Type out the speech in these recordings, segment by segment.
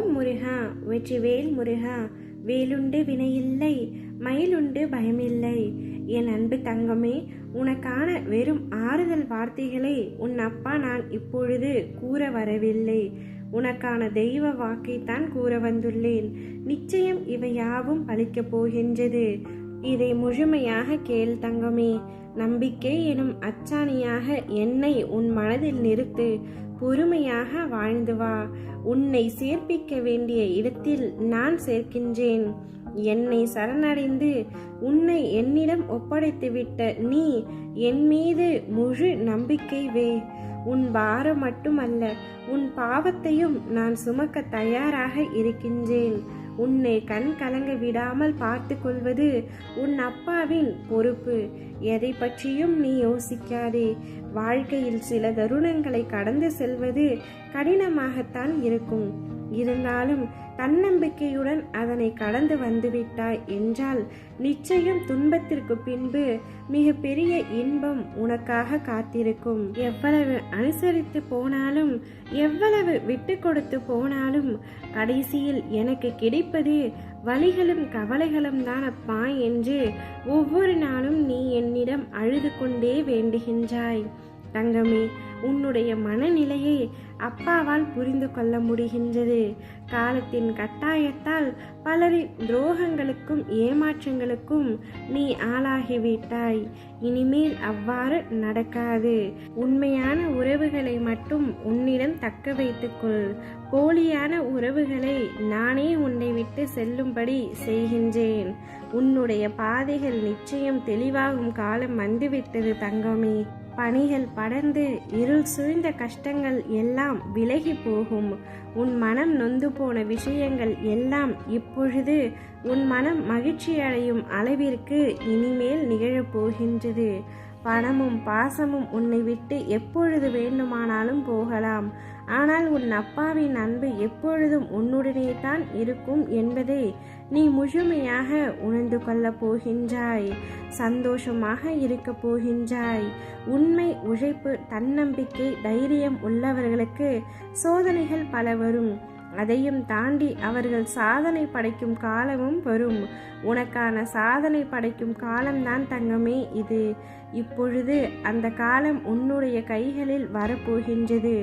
ஓம் முருகா வெற்றிவேல் முருகா. வேலுண்டு வினையில்லை, மயிலுண்டு பயமில்லை. என் அன்பு தங்கமே, உனக்கான வெறும் ஆறுதல் வார்த்தைகளை உன் அப்பா நான் இப்பொழுது கூற வரவில்லை. உனக்கான தெய்வ வாக்கைத்தான் கூற வந்துள்ளேன். நிச்சயம் இவையாவும் பலிக்கப் போகின்றது. இதை முழுமையாக கேள் தங்கமே. நம்பிக்கை எனும் அச்சாணியாக என்னை உன் மனதில் நிறுத்து. பொறுமையாக வாழ்ந்து வா. உன்னை சேர்ப்பிக்க வேண்டிய இடத்தில் நான் சேர்க்கின்றேன். என்னை சரணடைந்து உன்னை என்னிடம் ஒப்படைத்துவிட்ட நீ என் மீது முழு நம்பிக்கை வை. உன் பாரம் மட்டுமல்ல, உன் பாவத்தையும் நான் சுமக்க தயாராக இருக்கின்றேன். உன்னை கண் கலங்க விடாமல் பார்த்து கொள்வது உன் அப்பாவின் பொறுப்பு. எதை பற்றியும் நீ யோசிக்காதே. வாழ்க்கையில் சில தருணங்களை கடந்து செல்வது கடினமாகத்தான் இருக்கும். இருந்தாலும் தன்னம்பிக்கையுடன் அதனை கடந்து வந்துவிட்டாய் என்றால் நிச்சயம் துன்பத்திற்கு பின்பு மிக பெரிய இன்பம் உனக்காக காத்திருக்கும். எவ்வளவு அனுசரித்து போனாலும், எவ்வளவு விட்டு கொடுத்து போனாலும் கடைசியில் எனக்கு கிடைப்பது வலிகளும் கவலைகளும் தான் அப்பா என்று ஒவ்வொரு நாளும் நீ என்னிடம் அழுது கொண்டே வேண்டுகின்றாய். தங்கமே, உன்னுடைய மனநிலையை அப்பாவால் புரிந்து கொள்ள முடிகின்றது. காலத்தின் கட்டாயத்தால் பலரின் துரோகங்களுக்கும் ஏமாற்றங்களுக்கும் நீ ஆளாகிவிட்டாய். இனிமேல் அவ்வாறு நடக்காது. உண்மையான உறவுகளை மட்டும் உன்னிடம் தக்க வைத்துக்கொள். போலியான உறவுகளை நானே உன்னை விட்டு செல்லும்படி செய்கின்றேன். உன்னுடைய பாதைகள் நிச்சயம் தெளிவாகும் காலம் வந்துவிட்டது தங்கமே. பணிகள் படர்ந்து இருள் சூழ்ந்த கஷ்டங்கள் எல்லாம் விலகி போகும். உன் மனம் நொந்து போன விஷயங்கள் எல்லாம் இப்பொழுது உன் மனம் மகிழ்ச்சி அடையும் அளவிற்கு இனிமேல் நிகழப்போகின்றது. பணமும் பாசமும் உன்னை விட்டு எப்பொழுது வேண்டுமானாலும் போகலாம். ஆனால் உன் அப்பாவின் அன்பு எப்பொழுதும் உன்னுடனே தான் இருக்கும் என்பதை நீ முழுமையாக உணர்ந்து கொள்ளப் போகின்றாய். சந்தோஷமாக இருக்க போகின்றாய். உண்மை, உழைப்பு, தன்னம்பிக்கை, தைரியம் உள்ளவர்களுக்கு சோதனைகள் பல வரும். அதையும் தாண்டி அவர்கள் சாதனை படைக்கும் காலமும் வரும். உனக்கான சாதனை படைக்கும் காலம்தான் தங்கமே இது. இப்பொழுது அந்த காலம் உன்னுடைய கைகளில் வரப்போகின்றது.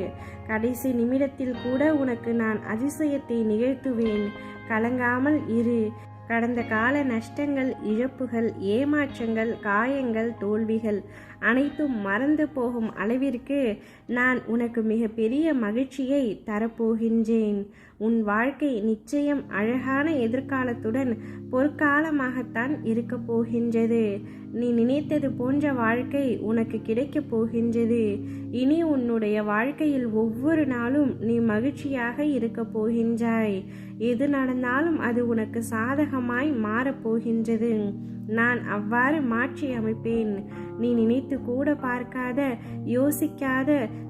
கடைசி நிமிடத்தில் கூட உனக்கு நான் அதிசயத்தை நிகழ்த்துவேன். கலங்காமல் இரு. கடந்த கால நஷ்டங்கள், இழப்புகள், ஏமாற்றங்கள், காயங்கள், தோல்விகள் அனைத்தும் மறந்து போகும் அளவிற்கு நான் உனக்கு மிக பெரிய மகிழ்ச்சியை தரப்போகின்றேன். உன் வாழ்க்கை நிச்சயம் அழகான எதிர்காலத்துடன் பொற்காலமாகத்தான் இருக்க போகின்றது. நீ நினைத்தது போன்ற வாழ்க்கை உனக்கு கிடைக்கப் போகின்றது. இனி உன்னுடைய வாழ்க்கையில் ஒவ்வொரு நாளும் நீ மகிழ்ச்சியாக இருக்க போகின்றாய். எது நடந்தாலும் அது உனக்கு சாதகமாய் மாறப்போகின்றது. நான் அவ்வாறு மாற்றி அமைப்பேன். நீ நினைத்து கூட பார்க்காத, யோசிக்காத,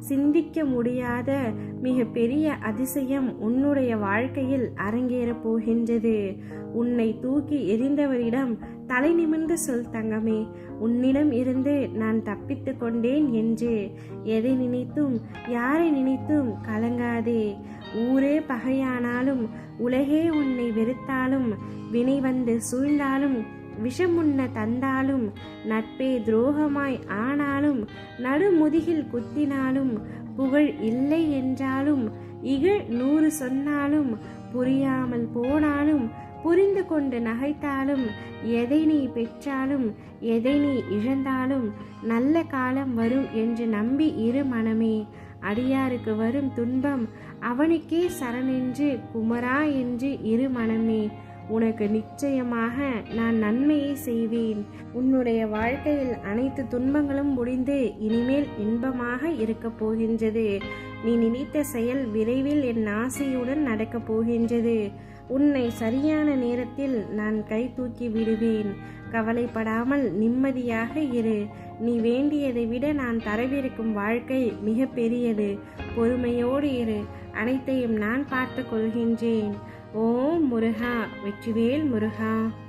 சிந்திக்க முடியாத மிக பெரிய அதிசயம் உன்னுடைய வாழ்க்கையில் அரங்கேறப் போகின்றது. உன்னை தூக்கி எறிந்தவரிடம் தலை நிமிர்ந்து சொல் தங்கமே, உன்னிடம் இருந்து நான் தப்பித்து கொண்டேன் என்று. எதை நினைத்தும் யாரை நினைத்தும் கலங்காதே. ஊரே பகையானாலும், உலகே உன்னை வெறுத்தாலும், வினை வந்து சூழ்ந்தாலும், விஷமுன்ன தந்தாலும், நட்பே துரோகமாய் ஆனாலும், நடுமுதுகில் குத்தினாலும், புகழ் இல்லை என்றாலும், இகழ் 100 சொன்னாலும், புரியாமல் போனாலும், புரிந்து கொண்டு நகைத்தாலும், எதை நீ பெற்றாலும், எதை நீ இழந்தாலும் நல்ல காலம் வரும் என்று நம்பி இரு மனமே. அடியாருக்கு வரும் துன்பம் அவனுக்கே சரணென்று குமரா என்று இரு மனமே. உனக்கு நிச்சயமாக நான் நன்மையை செய்வேன். உன்னுடைய வாழ்க்கையில் அனைத்து துன்பங்களும் முடிந்து இனிமேல் இன்பமாக இருக்கப் போகின்றது. நீ நினைத்த செயல் விரைவில் என் ஆசையுடன் நடக்கப் போகின்றது. உன்னை சரியான நேரத்தில் நான் கை தூக்கி விடுவேன். கவலைப்படாமல் நிம்மதியாக இரு. நீ வேண்டியதை விட நான் தரவிருக்கும் வாழ்க்கை மிக பெரியது. பொறுமையோடு இரு. அனைத்தையும் நான் பார்த்து கொள்கின்றேன். ஓம் முருகா. வெற்றிவேல் முருகா.